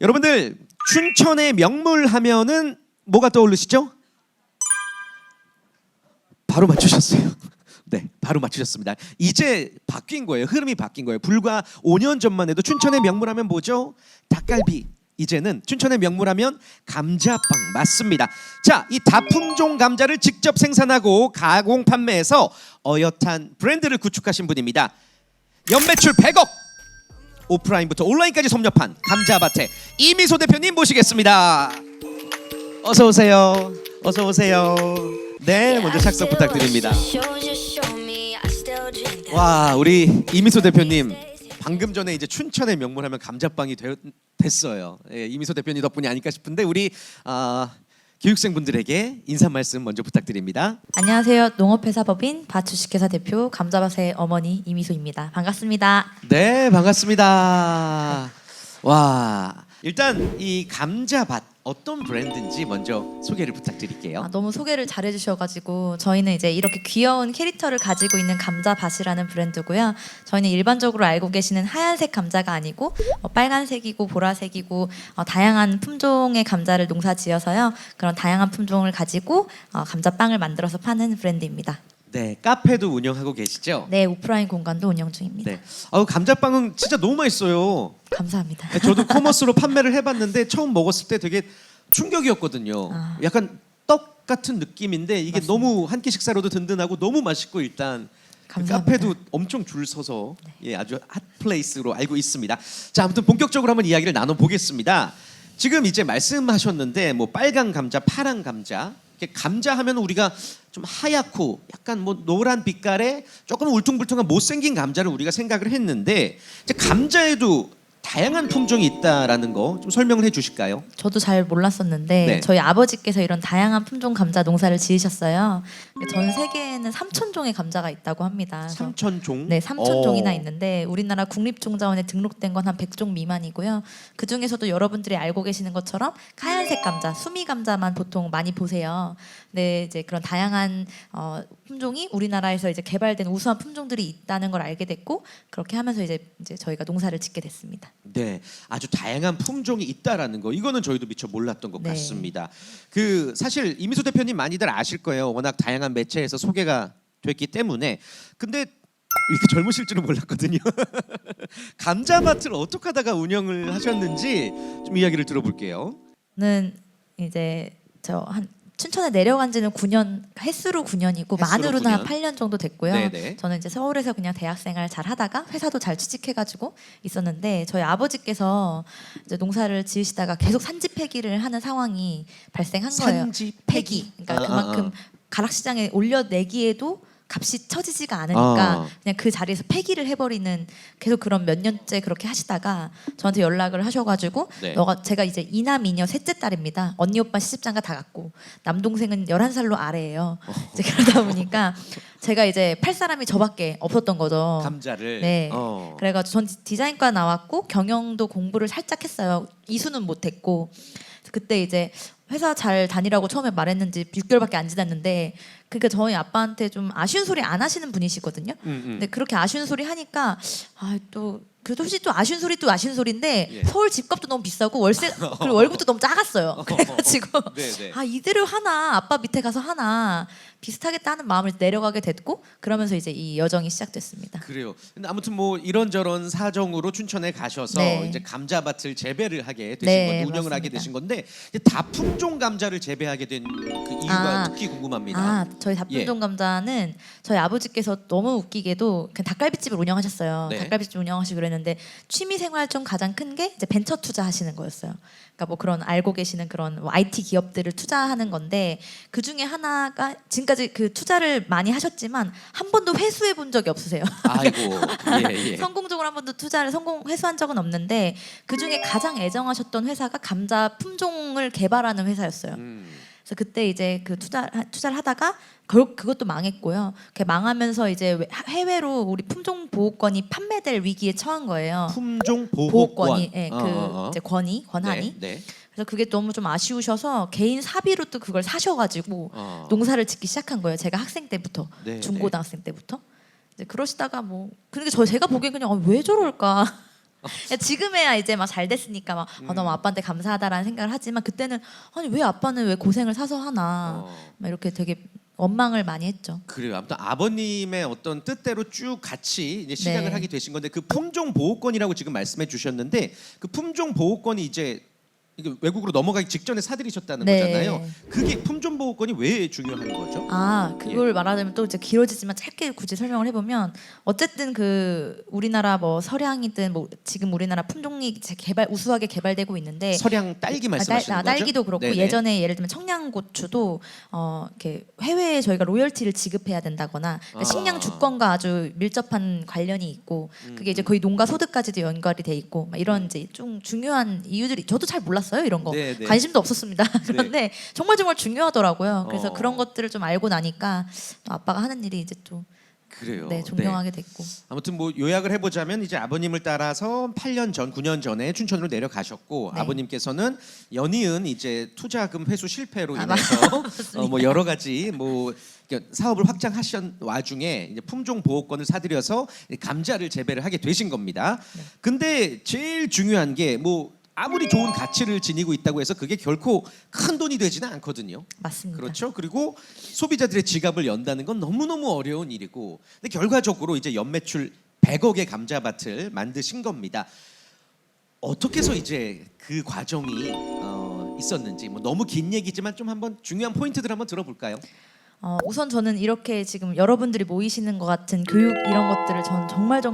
여러분들 춘천의 명물 하면은 뭐가 떠오르시죠? 바로 맞추셨어요. 네, 바로 맞추셨습니다. 이제 바뀐 거예요. 흐름이 바뀐 거예요. 불과 5년 전만 해도 춘천의 명물 하면 뭐죠? 닭갈비. 이제는 춘천의 명물하면 감자빵 맞습니다. 자, 이 다품종 감자를 직접 생산하고 가공 판매해서 어엿한 브랜드를 구축하신 분입니다. 연매출 100억, 오프라인부터 온라인까지 섭렵한 감자밭의 이미소 대표님 모시겠습니다. 어서 오세요. 어서 오세요. 네, 먼저 착석 부탁드립니다. 와, 우리 이미소 대표님 방금 전에 이제 춘천의 명물하면 감자빵이 됐어요. 예, 이미소 대표님 덕분이 아닐까 싶은데 우리 교육생분들에게 인사 말씀 먼저 부탁드립니다. 안녕하세요. 농업회사법인 밭주식회사 대표 감자밭의 어머니 이미소입니다. 반갑습니다. 네, 반갑습니다. 와, 일단 이 감자밭 어떤 브랜드인지 먼저 소개를 부탁드릴게요. 너무 소개를 잘해주셔가지고 저희는 이제 이렇게 귀여운 캐릭터를 가지고 있는 감자밭이라는 브랜드고요. 저희는 일반적으로 알고 계시는 하얀색 감자가 아니고 빨간색이고 보라색이고 다양한 품종의 감자를 농사지어서요. 그런 다양한 품종을 가지고 감자빵을 만들어서 파는 브랜드입니다. 네, 카페도 운영하고 계시죠? 네, 오프라인 공간도 운영 중입니다. 네, 감자빵은 진짜 너무 맛있어요. 감사합니다. 저도 커머스로 판매를 해봤는데 처음 먹었을 때 되게 충격이었거든요. 약간 떡 같은 느낌인데 이게 맞습니다. 너무 한 끼 식사로도 든든하고 너무 맛있고 일단 감사합니다. 카페도 엄청 줄 서서 예, 아주 핫플레이스로 알고 있습니다. 자, 아무튼 본격적으로 한번 이야기를 나눠보겠습니다. 지금 이제 말씀하셨는데 뭐 빨간 감자, 파란 감자, 이렇게 감자 하면 우리가 좀 하얗고 약간 뭐 노란 빛깔의 조금 울퉁불퉁한 못생긴 감자를 우리가 생각을 했는데 이제 감자에도 다양한 품종이 있다라는 거 좀 설명을 해주실까요? 저도 잘 몰랐었는데 네. 저희 아버지께서 이런 다양한 품종 감자 농사를 지으셨어요. 전 세계에는 3,000종의 감자가 있다고 합니다. 그래서 3,000종? 네, 3,000종이나 있는데 우리나라 국립종자원에 등록된 건 한 100종 미만이고요. 그 중에서도 여러분들이 알고 계시는 것처럼 하얀색 감자, 수미 감자만 보통 많이 보세요. 네, 이제 그런 다양한 품종이 우리나라에서 이제 개발된 우수한 품종들이 있다는 걸 알게 됐고 그렇게 하면서 이제 저희가 농사를 짓게 됐습니다. 네, 아주 다양한 품종이 있다라는 거 이거는 저희도 미처 몰랐던 것 네. 같습니다. 그 사실 이미소 대표님 많이들 아실 거예요. 워낙 다양한 매체에서 소개가 됐기 때문에. 근데 이렇게 젊으실 줄은 몰랐거든요. 감자밭을 어떻게 하다가 운영을 하셨는지 좀 이야기를 들어볼게요. 는 이제 춘천에 내려간 지는 9년, 햇수로 9년이고 햇수로 만으로는 한 9년. 8년 정도 됐고요. 네네. 저는 이제 서울에서 그냥 대학생활 잘 하다가 회사도 잘 취직해가지고 있었는데 저희 아버지께서 이제 농사를 지으시다가 계속 산지 폐기를 하는 상황이 발생한 거예요. 산지 폐기. 그러니까 그만큼 가락시장에 올려내기에도 값이 처지지가 않으니까 그냥 그 자리에서 폐기를 해버리는 계속 그런 몇 년째 그렇게 하시다가 저한테 연락을 하셔가지고 네. 제가 이제 이남 이녀 셋째 딸입니다. 언니 오빠 시집장가 다 갔고 남동생은 11살로 아래예요. 이제 그러다 보니까 제가 이제 팔 사람이 저밖에 없었던 거죠. 감자를. 네. 그래가지고 전 디자인과 나왔고 경영도 공부를 살짝 했어요. 이수는 못했고 그때 이제 회사 잘 다니라고 처음에 말했는지 6개월밖에 안 지났는데 그러니까 저희 아빠한테 좀 아쉬운 소리 안 하시는 분이시거든요. 근데 그렇게 아쉬운 소리 하니까 또 그래도 혹시 또 아쉬운 소리 또 아쉬운 소리인데 예. 서울 집값도 너무 비싸고 그리고 월급도 너무 작았어요. 그래가지고 네네. 이대로 하나 아빠 밑에 가서 하나 비슷하겠다 하는 마음을 내려가게 됐고 그러면서 이제 이 여정이 시작됐습니다. 그래요. 근데 아무튼 뭐 이런저런 사정으로 춘천에 가셔서 네. 이제 감자밭을 재배를 하게 되신 네, 건데 운영을 하게 맞습니다. 되신 건데 이제 다품종 감자를 재배하게 된 그 이유가 특히 궁금합니다. 저희 다품종 감자는 저희 아버지께서 너무 웃기게도 그냥 닭갈비집을 운영하셨어요. 네. 닭갈비집 운영하시고 그랬는데 취미 생활 중 가장 큰 게 이제 벤처 투자하시는 거였어요. 그러니까 뭐 그런 알고 계시는 그런 뭐 IT 기업들을 투자하는 건데 그 중에 하나가 지금까지 그 투자를 많이 하셨지만 한 번도 회수해 본 적이 없으세요. 아이고, 예. 성공적으로 한 번도 투자를 회수한 적은 없는데 그 중에 가장 애정하셨던 회사가 감자 품종을 개발하는 회사였어요. 그래서 그때 이제 그 투자를 하다가 그것도 망했고요. 망하면서 이제 해외로 우리 품종 보호권이 판매될 위기에 처한 거예요. 품종 보호권이, 보호권. 예, 이제 권한이. 네. 그래서 그게 너무 좀 아쉬우셔서 개인 사비로 또 그걸 사셔가지고 농사를 짓기 시작한 거예요. 제가 학생 때부터, 중고등학생 때부터. 이제 그러시다가 뭐, 그러니까 제가 보기엔 그냥 왜 저럴까. 지금에야 이제 막 잘 됐으니까 막 너무 아빠한테 감사하다라는 생각을 하지만 그때는 아니 왜 아빠는 왜 고생을 사서 하나 막 이렇게 되게 원망을 많이 했죠. 그래요. 아무튼 아버님의 어떤 뜻대로 쭉 같이 이제 시작을 네. 하게 되신 건데 그 품종 보호권이라고 지금 말씀해 주셨는데 그 품종 보호권이 이제 이게 외국으로 넘어가기 직전에 사들이셨다는 네. 거잖아요. 그게 품종 보호권이 왜 중요한 거죠? 그걸 말하자면 또 이제 길어지지만 짧게 굳이 설명을 해보면 어쨌든 그 우리나라 뭐 서량이든 뭐 지금 우리나라 품종이 이제 우수하게 개발되고 있는데 서량 딸기 말씀하시는 거죠? 딸기도 그렇고 네네. 예전에 예를 들면 청양고추도 이렇게 해외에 저희가 로열티를 지급해야 된다거나 그러니까 식량 주권과 아주 밀접한 관련이 있고 그게 이제 거의 농가 소득까지도 연결이 돼 있고 막 이런 이제 좀 중요한 이유들이 저도 잘 몰랐어요 이런 거 네네. 관심도 없었습니다. 그런데 정말 중요하더라고요. 그래서 어. 그런 것들을 좀 알고 나니까 또 아빠가 하는 일이 이제 또 그래요. 네, 존경하게 됐고. 아무튼 뭐 요약을 해보자면 이제 아버님을 따라서 8년 전, 9년 전에 춘천으로 내려가셨고 네. 아버님께서는 연이은 이제 투자금 회수 실패로 아, 인해서 뭐 여러 가지 뭐 사업을 확장하신 와중에 이제 품종 보호권을 사들여서 감자를 재배를 하게 되신 겁니다. 네. 근데 제일 중요한 게 뭐 아무리 좋은 가치를 지니고 있다고 해서 그게 결코 큰 돈이 되지는 않거든요. 맞습니다. 그렇죠. 그리고 소비자들의 지갑을 연다는 건 너무너무 어려운 일이고 근데 결과적으로 이제 연매출 100억의 감자밭을 만드신 겁니다. 어떻게 해서 이제 그 과정이 있었는지 뭐 너무 긴 얘기지만 좀 한번 중요한 포인트들 한번 들어볼까요? 우선 저는 이렇게 지금 여러분들이 모이시는 것 같은 교육 이런 것들을 저는 정말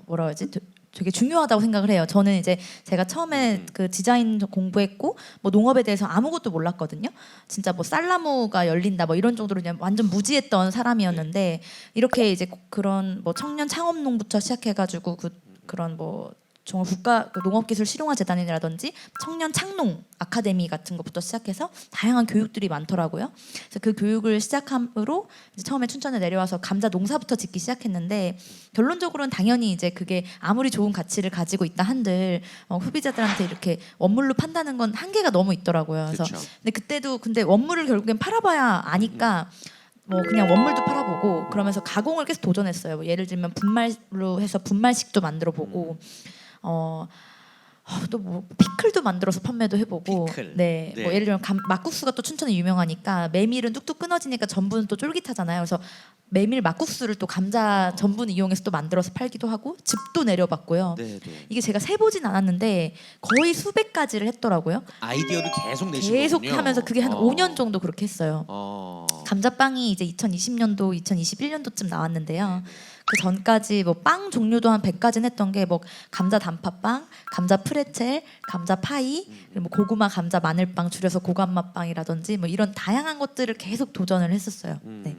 뭐라 그러지? 되게 중요하다고 생각을 해요. 저는 이제 제가 처음에 그 디자인 공부했고 뭐 농업에 대해서 아무것도 몰랐거든요. 진짜 뭐 쌀나무가 열린다 뭐 이런 정도로 그냥 완전 무지했던 사람이었는데 이렇게 이제 그런 뭐 청년 창업농부터 시작해가지고 그런 뭐 정말 국가 농업기술 실용화재단이라든지 청년 창농 아카데미 같은 것부터 시작해서 다양한 교육들이 많더라고요. 그래서 그 교육을 시작함으로 이제 처음에 춘천에 내려와서 감자 농사부터 짓기 시작했는데 결론적으로는 당연히 이제 그게 아무리 좋은 가치를 가지고 있다 한들 소비자들한테 이렇게 원물로 판다는 건 한계가 너무 있더라고요. 그래서 그쵸. 근데 원물을 결국엔 팔아봐야 아니까. 뭐 그냥 원물도 팔아보고 그러면서 가공을 계속 도전했어요. 뭐 예를 들면 분말로 해서 분말식도 만들어보고 또 뭐 피클도 만들어서 판매도 해보고 피클. 네. 네. 뭐 예를 들면 막국수가 또 춘천이 유명하니까 메밀은 뚝뚝 끊어지니까 전분은 또 쫄깃하잖아요. 그래서 메밀 막국수를 또 감자 전분 이용해서 또 만들어서 팔기도 하고 즙도 내려봤고요. 네. 이게 제가 세보진 않았는데 거의 수백 가지를 했더라고요. 아이디어를 계속 내신 계속 거군요. 하면서 그게 한 5년 정도 그렇게 했어요. 감자빵이 이제 2020년도, 21년도쯤 나왔는데요. 그 전까지 뭐 빵 종류도 한 100가지는 했던 게 뭐 감자 단팥빵, 감자 프레첼, 감자 파이, 그리고 뭐 고구마 감자 마늘빵 줄여서 고감마빵이라든지 뭐 이런 다양한 것들을 계속 도전을 했었어요. 네.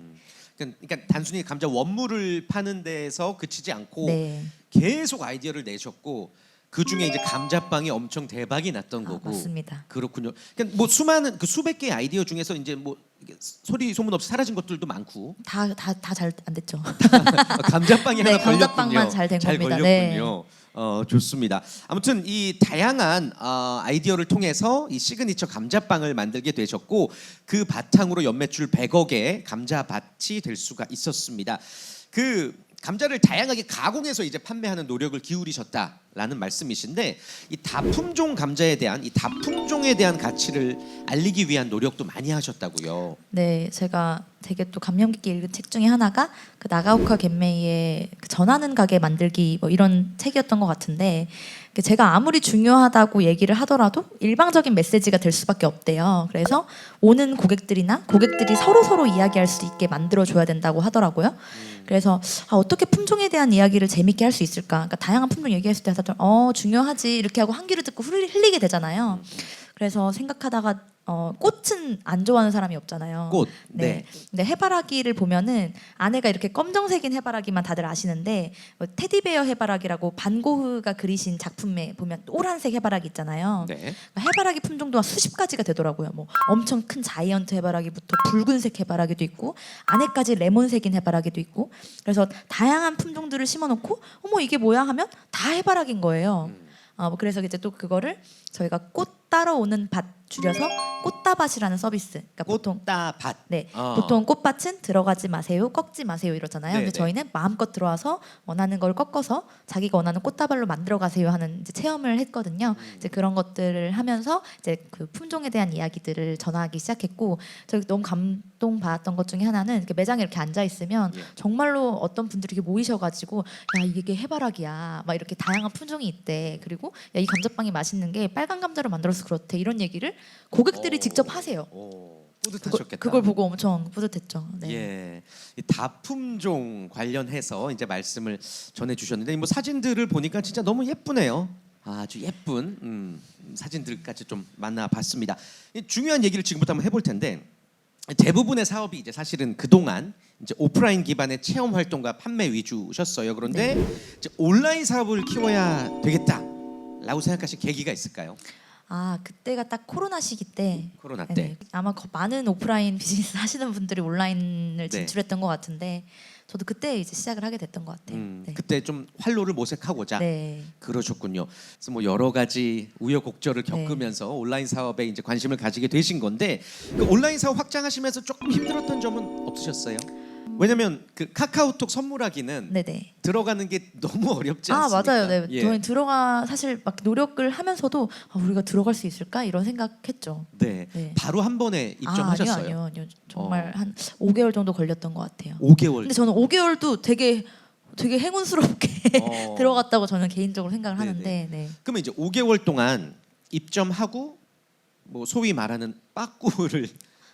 그러니까 단순히 감자 원물을 파는 데서 그치지 않고 네. 계속 아이디어를 내셨고 그 중에 이제 감자빵이 엄청 대박이 났던 거고. 맞습니다. 그렇군요. 그러니까 뭐 수많은 그 수백 개의 아이디어 중에서 이제 뭐 이게 소리 소문 없이 사라진 것들도 많고 다 잘 안 됐죠. 감자빵이 네, 하나 걸렸군요. 감자빵만 잘된 겁니다. 걸렸군요. 좋습니다. 아무튼 이 다양한 아이디어를 통해서 이 시그니처 감자빵을 만들게 되셨고 그 바탕으로 연매출 100억의 감자밭이 될 수가 있었습니다. 그 감자를 다양하게 가공해서 이제 판매하는 노력을 기울이셨다라는 말씀이신데 이 다품종 감자에 대한 이 다품종에 대한 가치를 알리기 위한 노력도 많이 하셨다고요. 네, 제가 되게 또 감명 깊게 읽은 책 중에 하나가 그 나가오카 겐메이의 그 전하는 가게 만들기 뭐 이런 책이었던 것 같은데 제가 아무리 중요하다고 얘기를 하더라도 일방적인 메시지가 될 수밖에 없대요. 그래서 오는 고객들이 서로 이야기할 수 있게 만들어줘야 된다고 하더라고요. 그래서 어떻게 품종에 대한 이야기를 재밌게 할 수 있을까? 그러니까 다양한 품종 얘기했을 때 다들 중요하지 이렇게 하고 한 귀를 듣고 흘리게 되잖아요. 그래서 생각하다가 꽃은 안 좋아하는 사람이 없잖아요. 꽃. 네. 근데 해바라기를 보면은 안에가 이렇게 검정색인 해바라기만 다들 아시는데 뭐 테디베어 해바라기라고 반 고흐가 그리신 작품에 보면 노란색 해바라기 있잖아요. 네. 그러니까 해바라기 품종도 한 수십 가지가 되더라고요. 뭐 엄청 큰 자이언트 해바라기부터 붉은색 해바라기도 있고 안에까지 레몬색인 해바라기도 있고 그래서 다양한 품종들을 심어놓고 어머 이게 뭐야 하면 다 해바라기인 거예요. 뭐 그래서 이제 또 그거를 저희가 꽃 따라오는 밭 줄여서 꽃다밭이라는 서비스. 그러니까 보통 꽃다밭. 네, 보통 꽃밭은 들어가지 마세요, 꺾지 마세요 이러잖아요. 네, 근데 네. 저희는 마음껏 들어와서 원하는 걸 꺾어서 자기가 원하는 꽃다발로 만들어 가세요 하는 이제 체험을 했거든요. 이제 그런 것들을 하면서 이제 그 품종에 대한 이야기들을 전하기 시작했고, 저희 너무 감동받았던 것 중에 하나는 이렇게 매장에 이렇게 앉아 있으면 예. 정말로 어떤 분들이 이렇게 모이셔가지고 야 이게 해바라기야, 막 이렇게 다양한 품종이 있대. 그리고 야 이 감자빵이 맛있는 게 빨간 감자로 만들어서 그렇대. 이런 얘기를 고객들이 직접 하세요. 뿌듯하셨겠다. 그걸 보고 엄청 뿌듯했죠. 네. 예, 이 다품종 관련해서 이제 말씀을 전해주셨는데 뭐 사진들을 보니까 진짜 너무 예쁘네요. 아주 예쁜 사진들까지 좀 만나봤습니다. 이 중요한 얘기를 지금부터 한번 해볼 텐데 대부분의 사업이 이제 사실은 그동안 이제 오프라인 기반의 체험 활동과 판매 위주셨어요. 그런데 이제 온라인 사업을 키워야 되겠다라고 생각하신 계기가 있을까요? 아 그때가 딱 코로나 시기 때. 코로나 때. 네, 아마 많은 오프라인 비즈니스 하시는 분들이 온라인을 진출했던 것 같은데 저도 그때 이제 시작을 하게 됐던 것 같아요. 네. 그때 좀 활로를 모색하고자 네. 그러셨군요. 그래서 뭐 여러 가지 우여곡절을 네. 겪으면서 온라인 사업에 이제 관심을 가지게 되신 건데 그 온라인 사업 확장하시면서 조금 힘들었던 점은 없으셨어요? 왜냐면 그 카카오톡 선물하기는 네네. 들어가는 게 너무 어렵지 아 않습니까? 맞아요. 네. 예. 저희 사실 막 노력을 하면서도 우리가 들어갈 수 있을까 이런 생각했죠. 네. 네. 바로 한 번에 입점하셨어요. 아니요. 정말 한 5개월 정도 걸렸던 것 같아요. 5개월. 근데 저는 5개월도 되게 행운스럽게 들어갔다고 저는 개인적으로 생각을 네네. 하는데. 네. 그러면 이제 5개월 동안 입점하고 뭐 소위 말하는 빠꾸를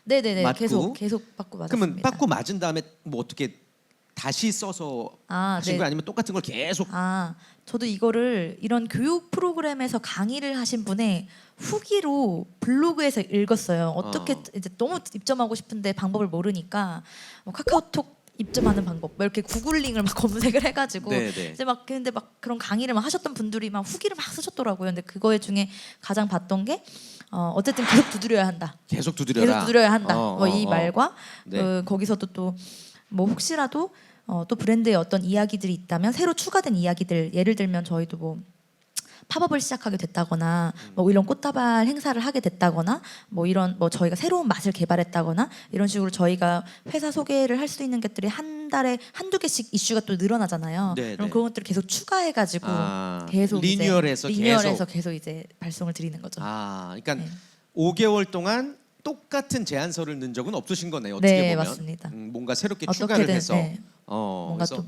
네네네. 맞고? 계속 받고 맞았습니다. 그러면 빠꾸 맞은 다음에 뭐 어떻게 다시 써서 하신 네. 거 아니면 똑같은 걸 계속 저도 이거를 이런 교육 프로그램에서 강의를 하신 분의 후기로 블로그에서 읽었어요. 어떻게 이제 너무 입점하고 싶은데 방법을 모르니까 뭐 카카오톡 입점하는 방법, 뭐 이렇게 구글링을 막 검색을 해가지고 네네. 이제 막 근데 막 그런 강의를 막 하셨던 분들이 막 후기를 막 쓰셨더라고요. 근데 그거에 중에 가장 봤던 게 어쨌든 계속 두드려야 한다. 계속 두드려라. 계속 두드려야 한다. 뭐 이 말과 네. 거기서도 또 뭐 혹시라도 또 브랜드에 어떤 이야기들이 있다면 새로 추가된 이야기들, 예를 들면 저희도 뭐 팝업을 시작하게 됐다거나 뭐 이런 꽃다발 행사를 하게 됐다거나 뭐 이런 뭐 저희가 새로운 맛을 개발했다거나 이런 식으로 저희가 회사 소개를 할 수 있는 것들이 한 달에 한두 개씩 이슈가 또 늘어나잖아요. 네, 그럼 네. 그런 것들을 계속 추가해가지고 계속 리뉴얼해서 계속 이제 발송을 드리는 거죠. 그러니까 네. 5개월 동안 똑같은 제안서를 넣은 적은 없으신 거네요. 어떻게 네, 보면 맞습니다. 뭔가 새롭게 어떻게든, 추가를 해서 네. 뭔가 그래서 또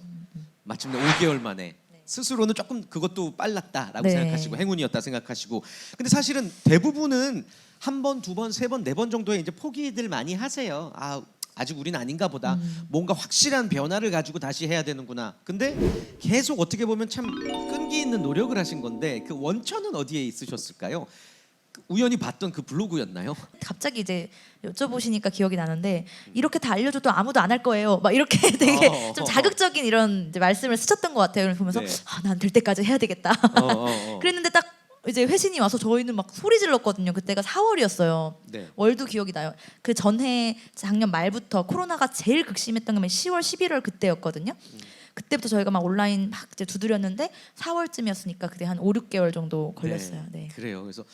마침내 5개월 만에 스스로는 조금 그것도 빨랐다라고 네. 생각하시고 행운이었다 생각하시고 근데 사실은 대부분은 한 번, 두 번, 세 번, 네 번 정도에 이제 포기들 많이 하세요. 아직 우린 아닌가 보다. 뭔가 확실한 변화를 가지고 다시 해야 되는구나. 근데 계속 어떻게 보면 참 끈기 있는 노력을 하신 건데 그 원천은 어디에 있으셨을까요? 우연히 봤던 그 블로그였나요? 갑자기 이제 여쭤보시니까 기억이 나는데 이렇게 다 알려줘도 아무도 안 할 거예요. 막 이렇게 되게 좀 자극적인 이런 이제 말씀을 쓰셨던 것 같아요. 그래서 보면서 네. 난 될 때까지 해야 되겠다. 그랬는데 딱 이제 회신이 와서 저희는 막 소리 질렀거든요. 그때가 4월이었어요. 네. 월도 기억이 나요. 그 전해 작년 말부터 코로나가 제일 극심했던 게 10월, 11월 그때였거든요. 그때부터 저희가 막 온라인 막 이제 두드렸는데 4월쯤이었으니까 그때 한 5, 6개월 정도 걸렸어요. 네. 그래요. 그래서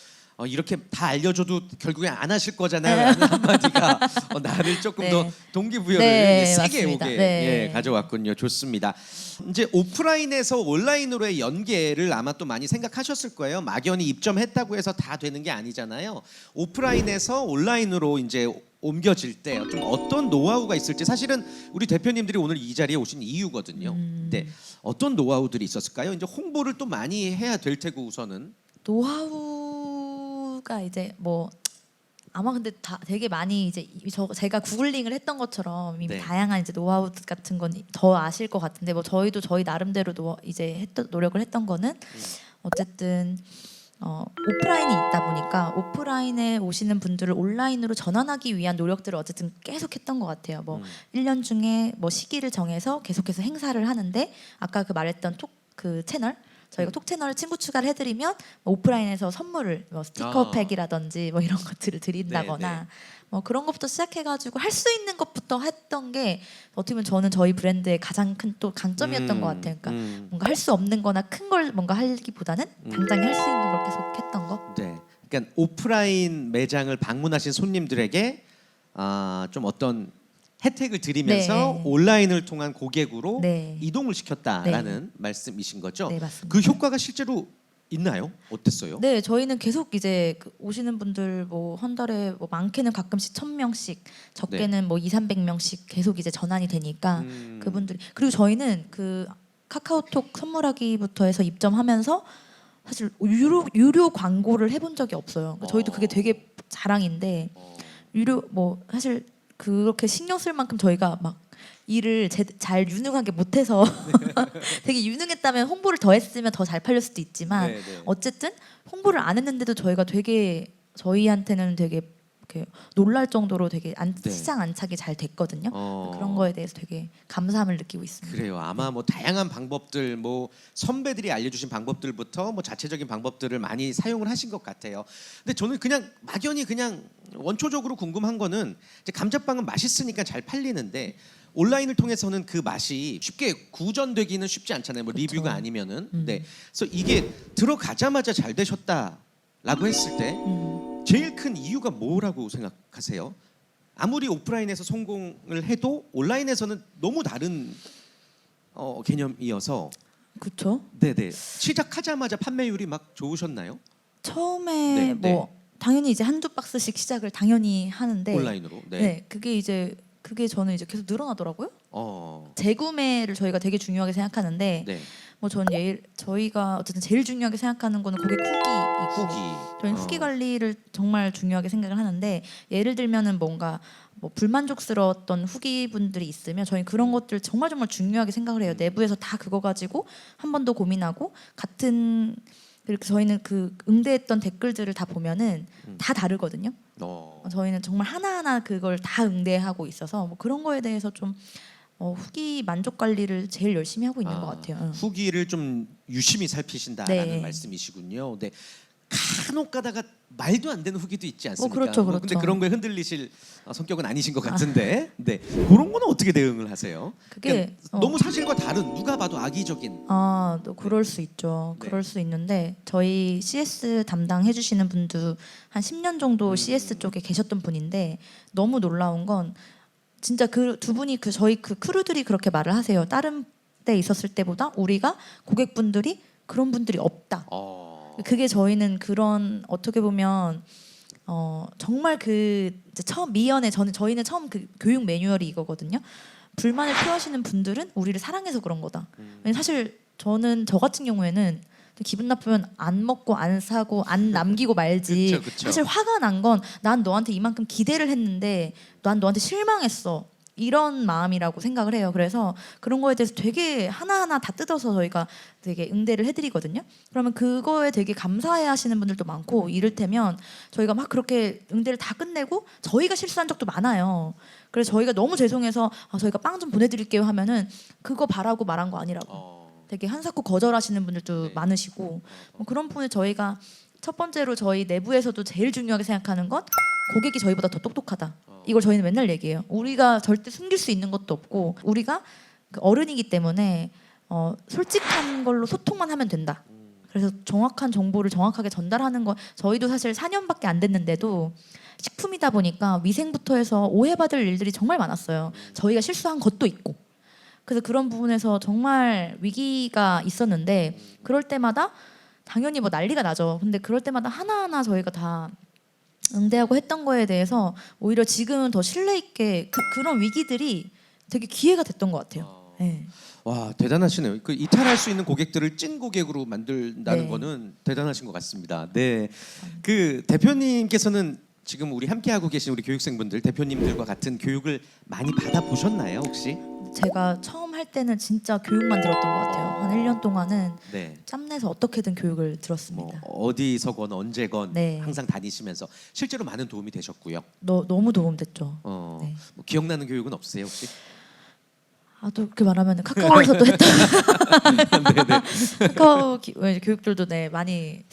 이렇게 다 알려줘도 결국에 안 하실 거잖아요. 라는 한마디가 나를 조금 네. 더 동기부여를 네, 세게 맞습니다. 오게 네. 가져왔군요. 좋습니다. 이제 오프라인에서 온라인으로의 연계를 아마 또 많이 생각하셨을 거예요. 막연히 입점했다고 해서 다 되는 게 아니잖아요. 오프라인에서 온라인으로 이제 옮겨질 때 좀 어떤 노하우가 있을지 사실은 우리 대표님들이 오늘 이 자리에 오신 이유거든요. 네, 어떤 노하우들이 있었을까요? 이제 홍보를 또 많이 해야 될 테고 우선은 노하우가 이제 뭐 아마 근데 다 되게 많이 이제 제가 구글링을 했던 것처럼 이미 네. 다양한 이제 노하우 같은 건 더 아실 것 같은데 뭐 저희도 저희 나름대로 이제 노력을 했던 거는 어쨌든 오프라인이 있다 보니까 오프라인에 오시는 분들을 온라인으로 전환하기 위한 노력들을 어쨌든 계속 했던 것 같아요. 뭐 1년 중에 뭐 시기를 정해서 계속해서 행사를 하는데 아까 그 말했던 그 채널 저희가 톡 채널을 친구 추가를 해드리면 뭐 오프라인에서 선물을 뭐 스티커 팩이라든지 뭐 이런 것들을 드린다거나 네. 뭐 그런 것부터 시작해가지고 할 수 있는 것부터 했던 게 어떻게 보면 저는 저희 브랜드의 가장 큰 또 강점이었던 것 같아요. 그러니까 뭔가 할 수 없는 거나 큰 걸 뭔가 하기보다는 당장 할 수 있는 걸 계속 했던 거. 네. 그러니까 오프라인 매장을 방문하신 손님들에게 좀 어떤 혜택을 드리면서 네. 온라인을 통한 고객으로 네. 이동을 시켰다라는 말씀이신 거죠? 네, 맞습니다. 그 효과가 실제로 있나요? 어땠어요? 네, 저희는 계속 이제 오시는 분들 뭐 한 달에 뭐 많게는 가끔씩 1,000명씩, 적게는 뭐 200~300명씩 계속 이제 전환이 되니까 그분들이, 그리고 저희는 그 카카오톡 선물하기부터 해서 입점하면서 사실 유료 광고를 해본 적이 없어요. 그러니까 저희도 그게 되게 자랑인데 유료 뭐 사실 그렇게 신경 쓸 만큼 저희가 막 일을 잘 유능하게 못해서 되게 유능했다면 홍보를 더 했으면 더 잘 팔릴 수도 있지만 네, 네. 어쨌든 홍보를 안 했는데도 저희가 되게 저희한테는 되게 이렇게 놀랄 정도로 되게 네. 시장 안착이 잘 됐거든요. 그런 거에 대해서 되게 감사함을 느끼고 있습니다. 그래요. 아마 뭐 다양한 방법들, 뭐 선배들이 알려주신 방법들부터 뭐 자체적인 방법들을 많이 사용을 하신 것 같아요. 근데 저는 그냥 막연히 그냥 원초적으로 궁금한 거는 이제 감자빵은 맛있으니까 잘 팔리는데 온라인을 통해서는 그 맛이 쉽게 구전되기는 쉽지 않잖아요. 뭐 그쵸. 리뷰가 아니면은. 네. 그래서 이게 들어가자마자 잘 되셨다라고 했을 때 제일 큰 이유가 뭐라고 생각하세요? 아무리 오프라인에서 성공을 해도 온라인에서는 너무 다른 개념이어서 그렇죠. 네네 시작하자마자 판매율이 막 좋으셨나요? 처음에 네, 뭐 네. 당연히 이제 한두 박스씩 시작을 당연히 하는데 온라인으로 네, 그게 저는 이제 계속 늘어나더라고요. 어, 재구매를 저희가 되게 중요하게 생각하는데 네. 뭐 저희가 어쨌든 제일 중요하게 생각하는 거는 고객 후기이고 후기. 저희는 후기 관리를 정말 중요하게 생각을 하는데 예를 들면은 뭔가 뭐 불만족스러웠던 후기분들이 있으면 저희 그런 것들 정말 중요하게 생각을 해요. 내부에서 다 그거 가지고 한 번 더 고민하고 같은 그렇게 저희는 그 응대했던 댓글들을 다 보면은 다 다르거든요. 저희는 정말 하나하나 그걸 다 응대하고 있어서 뭐 그런 거에 대해서 좀 후기 만족 관리를 제일 열심히 하고 있는 것 같아요. 응. 후기를 좀 유심히 살피신다라는 네. 말씀이시군요. 네. 간혹 가다가 말도 안 되는 후기도 있지 않습니까? 그렇죠, 근데 그렇죠. 그런 거에 흔들리실 성격은 아니신 것 같은데, 네 그런 거는 어떻게 대응을 하세요? 그게 너무 사실과 다른 누가 봐도 악의적인. 또 그럴 수 있죠. 네. 그럴 수 있는데 저희 CS 담당해 주시는 분도 한 10년 정도 CS 쪽에 계셨던 분인데 너무 놀라운 건 진짜 그 두 분이 저희 그 크루들이 그렇게 말을 하세요. 다른 데 있었을 때보다 우리가 고객분들이 그런 분들이 없다. 그게 저희는 그런 어떻게 보면 정말 그 이제 처음 미연에 저희는 처음 그 교육 매뉴얼이 이거거든요. 불만을 표하시는 분들은 우리를 사랑해서 그런 거다. 왜냐면 사실 저 같은 경우에는 기분 나쁘면 안 먹고 안 사고 안 남기고 말지. 그쵸, 그쵸. 사실 화가 난 건 난 너한테 이만큼 기대를 했는데 난 너한테 실망했어. 이런 마음이라고 생각을 해요. 그래서 그런 거에 대해서 되게 하나하나 다 뜯어서 저희가 되게 응대를 해드리거든요. 그러면 그거에 되게 감사해 하시는 분들도 많고 이를테면 저희가 막 그렇게 응대를 다 끝내고 저희가 실수한 적도 많아요. 그래서 저희가 너무 죄송해서 저희가 빵 좀 보내드릴게요 하면은 그거 바라고 말한 거 아니라고 되게 한사코 거절하시는 분들도 네. 많으시고 뭐 그런 부분에 저희가 첫 번째로 저희 내부에서도 제일 중요하게 생각하는 건 고객이 저희보다 더 똑똑하다. 이걸 저희는 맨날 얘기해요. 우리가 절대 숨길 수 있는 것도 없고 우리가 그 어른이기 때문에 솔직한 걸로 소통만 하면 된다. 그래서 정확한 정보를 정확하게 전달하는 거 저희도 사실 4년밖에 안 됐는데도 식품이다 보니까 위생부터 해서 오해받을 일들이 정말 많았어요. 저희가 실수한 것도 있고. 그래서 그런 부분에서 정말 위기가 있었는데 그럴 때마다 당연히 뭐 난리가 나죠. 근데 그럴 때마다 하나하나 저희가 다 응대하고 했던 거에 대해서 오히려 지금은 더 신뢰 있게 그런 위기들이 되게 기회가 됐던 것 같아요. 네. 와 대단하시네요. 그 이탈할 수 있는 고객들을 찐 고객으로 만든다는 네. 거는 대단하신 것 같습니다. 네, 그 대표님께서는 지금 우리 함께하고 계신 우리 교육생분들 대표님들과 같은 교육을 많이 받아 보셨나요 혹시? 제가 처음 할 때는 진짜 교육만 들었던 것 같아요. 한 1년 동안은 네. 짬내서 어떻게든 교육을 뭐 들었습니다. 어디서건 언제건 네. 항상 다니시면서 실제로 많은 도움이 되셨고요. 너무 도움됐죠. 네. 뭐 기억나는 교육은 없으세요 혹시? 또 그렇게 말하면 카카오에서도 했던 카카오 교육들도 네 많이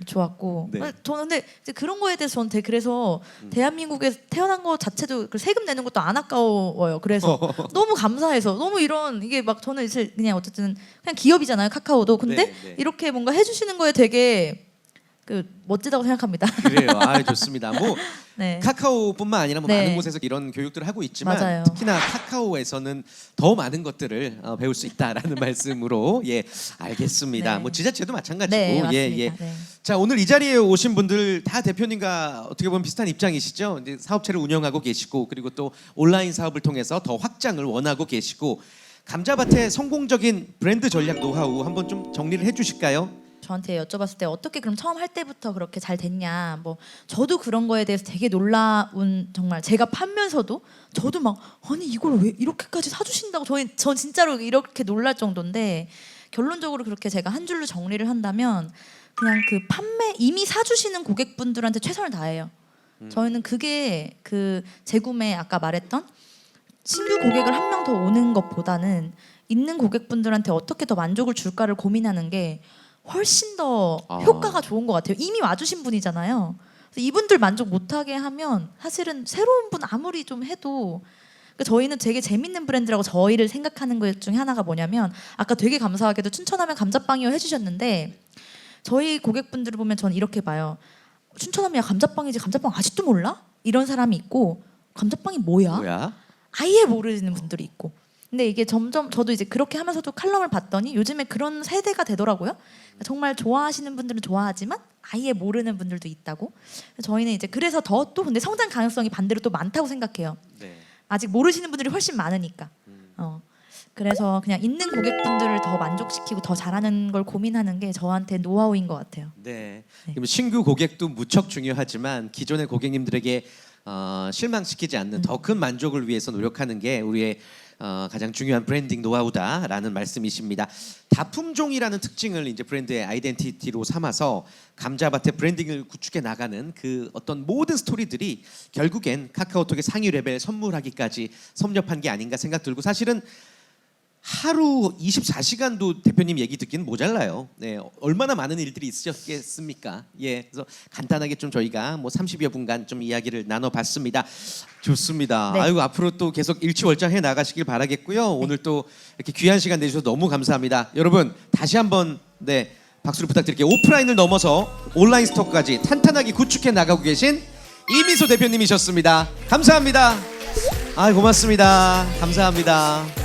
좋았고 네. 저는 근데 이제 그런 거에 대해서 저는 되게 그래서 대한민국에 태어난 거 자체도 그 세금 내는 것도 안 아까워요. 그래서 너무 감사해서 너무 이런 이게 막 저는 이제 그냥 어쨌든 그냥 기업이잖아요 카카오도 근데 네, 네. 이렇게 뭔가 해주시는 거에 되게 그 멋지다고 생각합니다. 그래요. 아, 좋습니다. 뭐 네. 카카오뿐만 아니라 뭐 네. 많은 곳에서 이런 교육들을 하고 있지만 맞아요. 특히나 카카오에서는 더 많은 것들을 배울 수 있다라는 말씀으로 예, 알겠습니다. 네. 뭐 지자체도 마찬가지고 네, 예, 맞습니다. 예. 네. 자, 오늘 이 자리에 오신 분들 다 대표님과 어떻게 보면 비슷한 입장이시죠. 이제 사업체를 운영하고 계시고 그리고 또 온라인 사업을 통해서 더 확장을 원하고 계시고 감자밭의 성공적인 브랜드 전략 노하우 한번 좀 정리를 해주실까요? 저한테 여쭤봤을 때 어떻게 그럼 처음 할 때부터 그렇게 잘 됐냐, 뭐 저도 그런 거에 대해서 되게 놀라운, 정말 제가 팔면서도 저도 막 아니 이걸 왜 이렇게까지 사주신다고 전 진짜로 이렇게 놀랄 정도인데, 결론적으로 그렇게 제가 한 줄로 정리를 한다면 그냥 그 판매 이미 사주시는 고객분들한테 최선을 다해요. 저희는 그게 그 재구매 아까 말했던 신규 고객을 한 명 더 오는 것보다는 있는 고객분들한테 어떻게 더 만족을 줄까를 고민하는 게 훨씬 더 효과가 좋은 것 같아요. 이미 와주신 분이잖아요. 그래서 이분들 만족 못하게 하면 사실은 새로운 분 아무리 좀 해도, 그러니까 저희는 되게 재밌는 브랜드라고 저희를 생각하는 것 중에 하나가 뭐냐면, 아까 되게 감사하게도 춘천하면 감자빵이요 해주셨는데, 저희 고객분들을 보면 저는 이렇게 봐요. 춘천하면 야 감자빵이지, 감자빵 아직도 몰라? 이런 사람이 있고, 감자빵이 뭐야? 아예 모르는 분들이 있고. 근데 이게 점점 저도 이제 그렇게 하면서도 칼럼을 봤더니 요즘에 그런 세대가 되더라고요. 정말 좋아하시는 분들은 좋아하지만 아예 모르는 분들도 있다고. 저희는 이제 그래서 더 또 근데 성장 가능성이 반대로 또 많다고 생각해요. 네. 아직 모르시는 분들이 훨씬 많으니까. 그래서 그냥 있는 고객분들을 더 만족시키고 더 잘하는 걸 고민하는 게 저한테 노하우인 것 같아요. 네. 네. 그럼 신규 고객도 무척 중요하지만 기존의 고객님들에게 실망시키지 않는 더 큰 만족을 위해서 노력하는 게 우리의 가장 중요한 브랜딩 노하우다라는 말씀이십니다. 다품종이라는 특징을 이제 브랜드의 아이덴티티로 삼아서 감자밭의 브랜딩을 구축해 나가는 그 어떤 모든 스토리들이 결국엔 카카오톡의 상위 레벨 선물하기까지 섭렵한 게 아닌가 생각 들고, 사실은 하루 24시간도 대표님 얘기 듣기는 모자라요. 네, 얼마나 많은 일들이 있으셨겠습니까? 예, 그래서 간단하게 좀 저희가 뭐 30여 분간 좀 이야기를 나눠봤습니다. 좋습니다. 네. 아유, 앞으로 또 계속 일취월장해 나가시길 바라겠고요. 오늘 또 이렇게 귀한 시간 내주셔서 너무 감사합니다. 여러분 다시 한번 네 박수를 부탁드릴게요. 오프라인을 넘어서 온라인 스토어까지 탄탄하게 구축해 나가고 계신 이미소 대표님이셨습니다. 감사합니다. 아, 고맙습니다. 감사합니다.